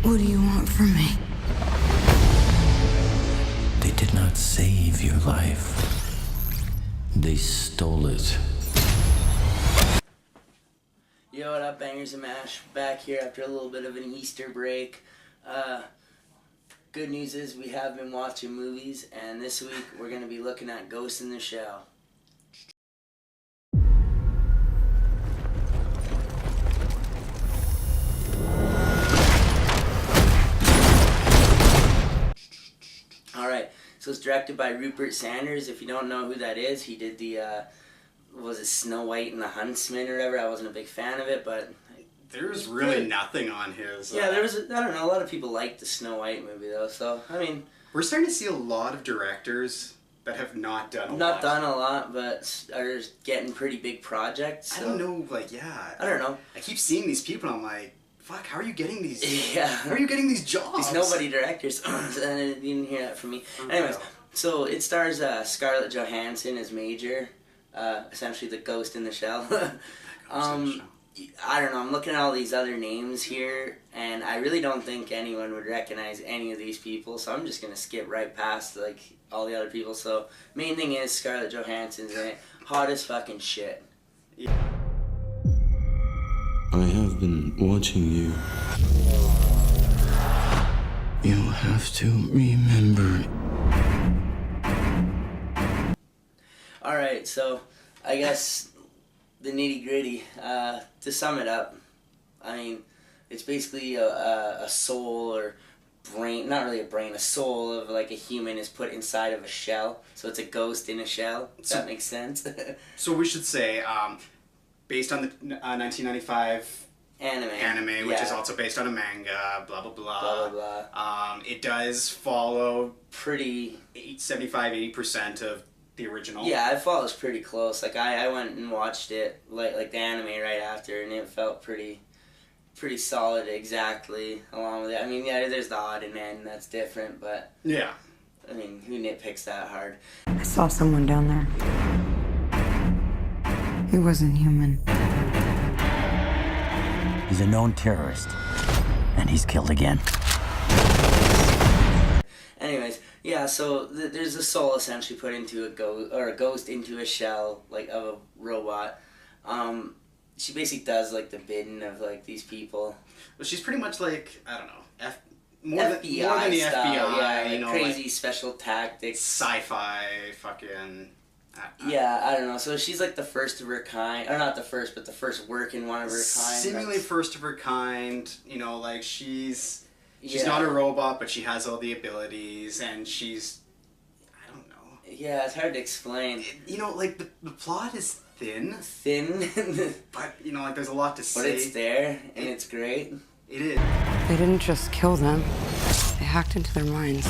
What do you want from me? They did not save your life. They stole it. Yo, what up, Bangerz and Mash? Back here after a little bit of an Easter break. Good news is we have been watching movies, and this week we're going to be looking at Ghost in the Shell. Alright, so it's directed by Rupert Sanders. If you don't know who that is, he did the, was it Snow White and the Huntsman or whatever? I wasn't a big fan of it, but... There's really nothing on his... Yeah, there was, I don't know, a lot of people liked the Snow White movie, though, so, I mean... We're starting to see a lot of directors that have not done a lot. Not done a lot, but are getting pretty big projects. So. I don't know, like, yeah. I don't know. I keep seeing these people and I'm like, fuck, how are you getting these... Yeah. How are you getting these jobs? These nobody directors. You didn't hear that from me. Anyways, so it stars Scarlett Johansson as Major, essentially the ghost in the shell. I don't know, I'm looking at all these other names here, and I really don't think anyone would recognize any of these people, so I'm just going to skip right past, like, all the other people. So, main thing is Scarlett Johansson's in it. Hot as fucking shit. I have been watching you. You have to remember. Alright, so, I guess... the nitty-gritty, to sum it up, I mean, it's basically a soul or brain, not really a brain, a soul of like a human is put inside of a shell, so it's a ghost in a shell, if that makes sense. So we should say, based on the 1995 anime, which is also based on a manga, blah, blah, blah. Blah, blah, blah. It does follow pretty... 75-80% of the original. Yeah, it follows pretty close. Like I went and watched it like the anime right after, and it felt pretty solid exactly along with it. I mean, yeah, there's the odd and end that's different, but yeah. I mean, who nitpicks that hard? I saw someone down there. He wasn't human. He's a known terrorist, and he's killed again. Anyways, yeah, so there's a soul essentially put into a ghost, or a ghost into a shell, like, of a robot. She basically does, like, the bidding of, like, these people. Well, she's pretty much like, I don't know, FBI more than the style, FBI, yeah, like you know, crazy like special tactics. sci-fi fucking... Yeah, I don't know. So she's like the first of her kind, or not the first, but the first working one of her kind. Seemingly first of her kind, you know, like she's yeah. not a robot, but she has all the abilities, and she's, I don't know. Yeah, it's hard to explain. You know, like the plot is thin, but you know, like there's a lot to say. But it's there, and it's great. It is. They didn't just kill them. They hacked into their minds.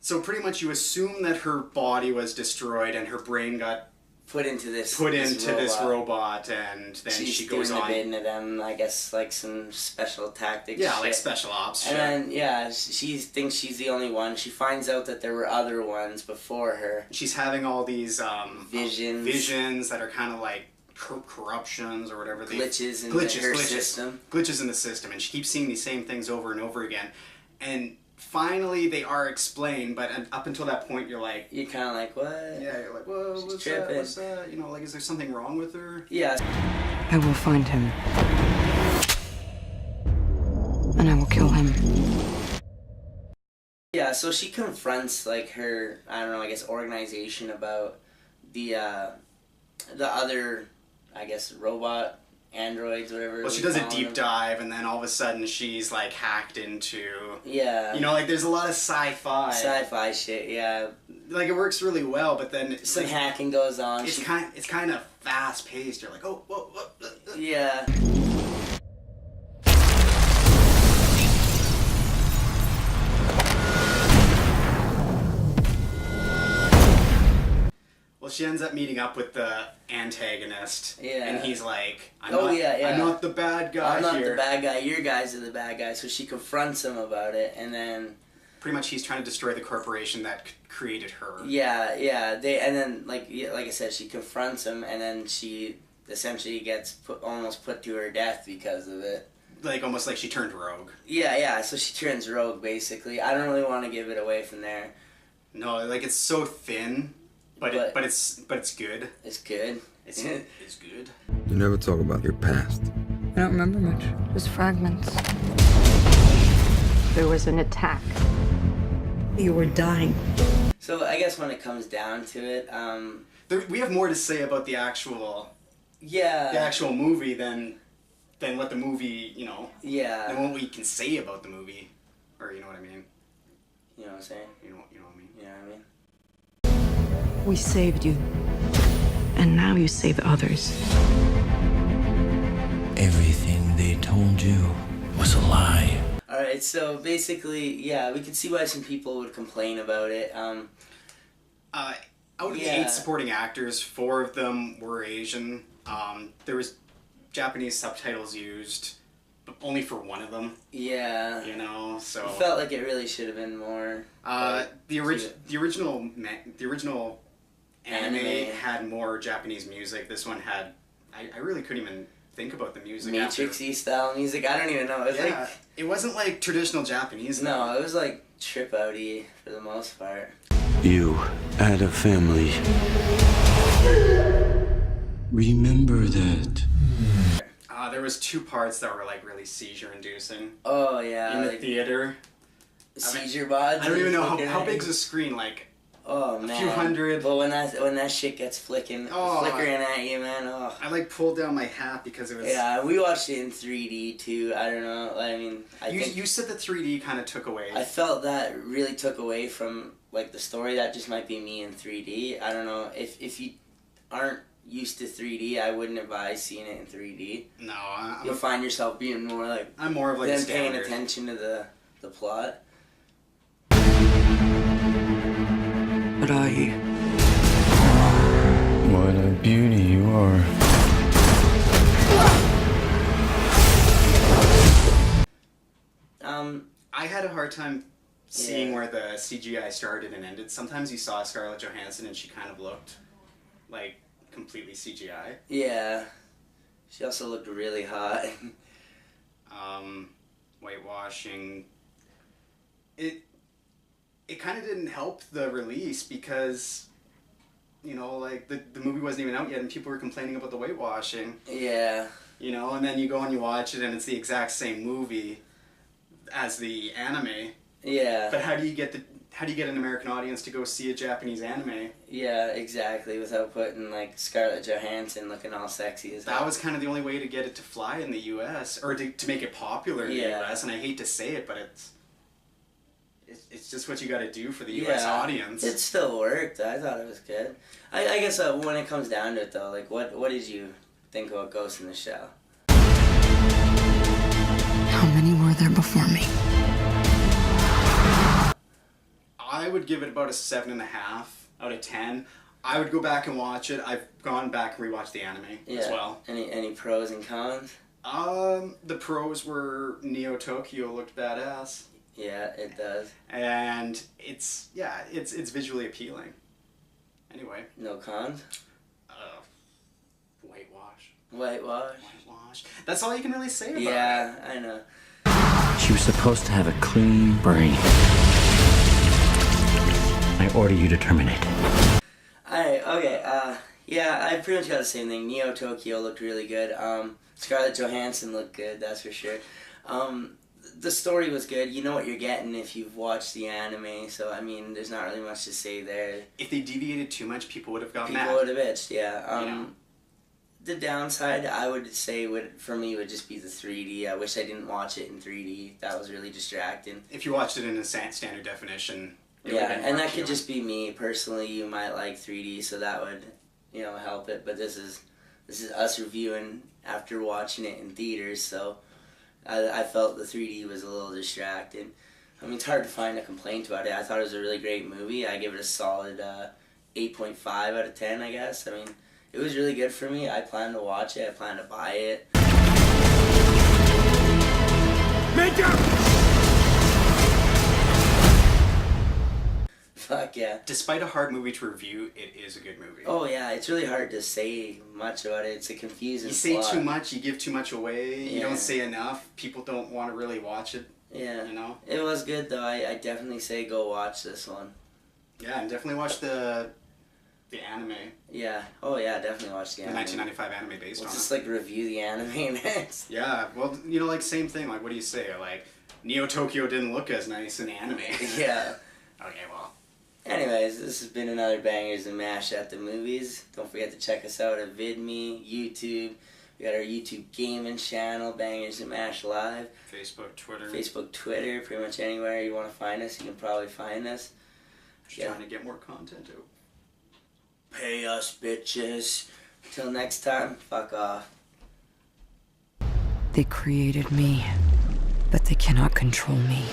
So pretty much you assume that her body was destroyed and her brain got put into this robot, and then she goes doing on. the bidding of them, I guess, like some special tactics. Yeah, shit. like special ops. And then yeah, she thinks she's the only one. She finds out that there were other ones before her. She's having all these visions that are kind of like corruptions or whatever. Glitches in her system. Glitches in the system, and she keeps seeing these same things over and over again, and finally they are explained, but up until that point you're kind of like, what? Yeah, you're like, whoa, what's that? You know, like, is there something wrong with her? Yeah. I will find him. And I will kill him. Yeah, so she confronts, like, her, I don't know, I guess, organization about the other, I guess, robot androids, whatever. Well, she does a deep dive, and then all of a sudden she's like hacked into. Yeah. You know, like there's a lot of sci-fi. Sci-fi shit, yeah. Like it works really well, but then some like, hacking goes on. It's kind of fast paced. You're like, oh, whoa. Yeah. Well, she ends up meeting up with the antagonist, and he's like, I'm not the bad guy I'm not here. the bad guy, your guys are the bad guy, so she confronts him about it, and then... Pretty much he's trying to destroy the corporation that created her. Yeah, and then, like I said, she confronts him, and then she essentially gets almost put to her death because of it. like almost like she turned rogue. Yeah, so she turns rogue, basically. I don't really want to give it away from there. No, like, it's so thin, but it's good. It's good. It's good. You never talk about your past. I don't remember much. Just fragments. There was an attack. You were dying. So I guess when it comes down to it, we have more to say about the actual yeah, movie than what the movie, you know, yeah, than what we can say about the movie, or you know what I mean. You know what I'm saying? You know what I mean. You know what I mean? We saved you. And now you save others. Everything they told you was a lie. Alright, so basically, yeah, we could see why some people would complain about it. Out of the 8 supporting actors, 4 of them were Asian. There was Japanese subtitles used, but only for one of them. Yeah. You know, so... It felt like it really should have been more... the original anime had more Japanese music. This one had... I really couldn't even think about the music. Matrix-y style music. I don't even know. It was it wasn't like traditional Japanese. No, it was like trip-outy for the most part. You had a family. Remember that. There was 2 parts that were like really seizure-inducing. Oh yeah. In the theater. Seizure bods. I don't even know how big's the screen. Like. Oh man. A few hundred. But when that shit gets flickering at you, man. Oh. I like pulled down my hat because it was. Yeah, we watched it in 3D too. I don't know. I mean, you said the 3D kind of took away. I felt that really took away from like the story. That just might be me in 3D. I don't know if you aren't used to 3D, I wouldn't advise seeing it in 3D. No, you'll find yourself being more like. I'm more of like than paying attention to the plot. What are you? What a beauty you are. I had a hard time seeing where the CGI started and ended. Sometimes you saw Scarlett Johansson and she kind of looked like completely CGI. Yeah. She also looked really hot. Whitewashing. It kind of didn't help the release because, you know, like, the movie wasn't even out yet and people were complaining about the whitewashing. Yeah. You know, and then you go and you watch it and it's the exact same movie as the anime. Yeah. But how do you get an American audience to go see a Japanese anime? Yeah, exactly, without putting, like, Scarlett Johansson looking all sexy as hell. That was kind of the only way to get it to fly in the U.S., or to make it popular in the U.S., and I hate to say it, but it's just what you got to do for the U.S. audience. It still worked. I thought it was good. I guess when it comes down to it, though, like, what did you think about Ghost in the Shell? How many were there before me? I would give it about a 7.5 out of 10. I would go back and watch it. I've gone back and rewatched the anime as well. Any pros and cons? The pros were Neo Tokyo looked badass. Yeah, it does. And it's visually appealing. Anyway. No cons? Whitewash. That's all you can really say about it. Yeah, I know. She was supposed to have a clean brain. I order you to terminate. Yeah, I pretty much got the same thing. Neo Tokyo looked really good. Scarlett Johansson looked good, that's for sure. The story was good. You know what you're getting if you've watched the anime, so I mean, there's not really much to say there. If they deviated too much, people would have gotten mad. People would have bitched, yeah. The downside, I would say, for me, would just be the 3D. I wish I didn't watch it in 3D. That was really distracting. If you watched it in a standard definition, yeah, and that could just be me personally. You might like 3D, so that would, help it. But this is us reviewing after watching it in theaters, so I felt the 3D was a little distracting. I mean, it's hard to find a complaint about it. I thought it was a really great movie. I give it a solid 8.5 out of 10, I guess. I mean, it was really good for me. I plan to watch it. I plan to buy it. Fuck Fuck yeah. Despite a hard movie to review, it is a good movie. Oh yeah, it's really hard to say much about it. It's a confusing You say plot. too much, you give too much away. You Yeah. don't say enough. People don't want to really watch it. Yeah. You know? It was good though. I definitely say go watch this one. Yeah, and definitely watch the anime. Yeah. Oh yeah, definitely watch the The anime. 1995 anime based We'll on just it. like review the anime next. Yeah, well, you know, like same thing. Like, what do you say? Like, Neo Tokyo didn't look as nice in anime. Yeah. Okay, well. Anyways, this has been another Bangers and Mash at the movies. Don't forget to check us out at VidMe, YouTube. We got our YouTube gaming channel, Bangers and Mash Live. Facebook, Twitter. Facebook, Twitter, pretty much anywhere you want to find us, you can probably find us. Just trying to get more content out. Pay us, bitches. Till next time, fuck off. They created me, but they cannot control me.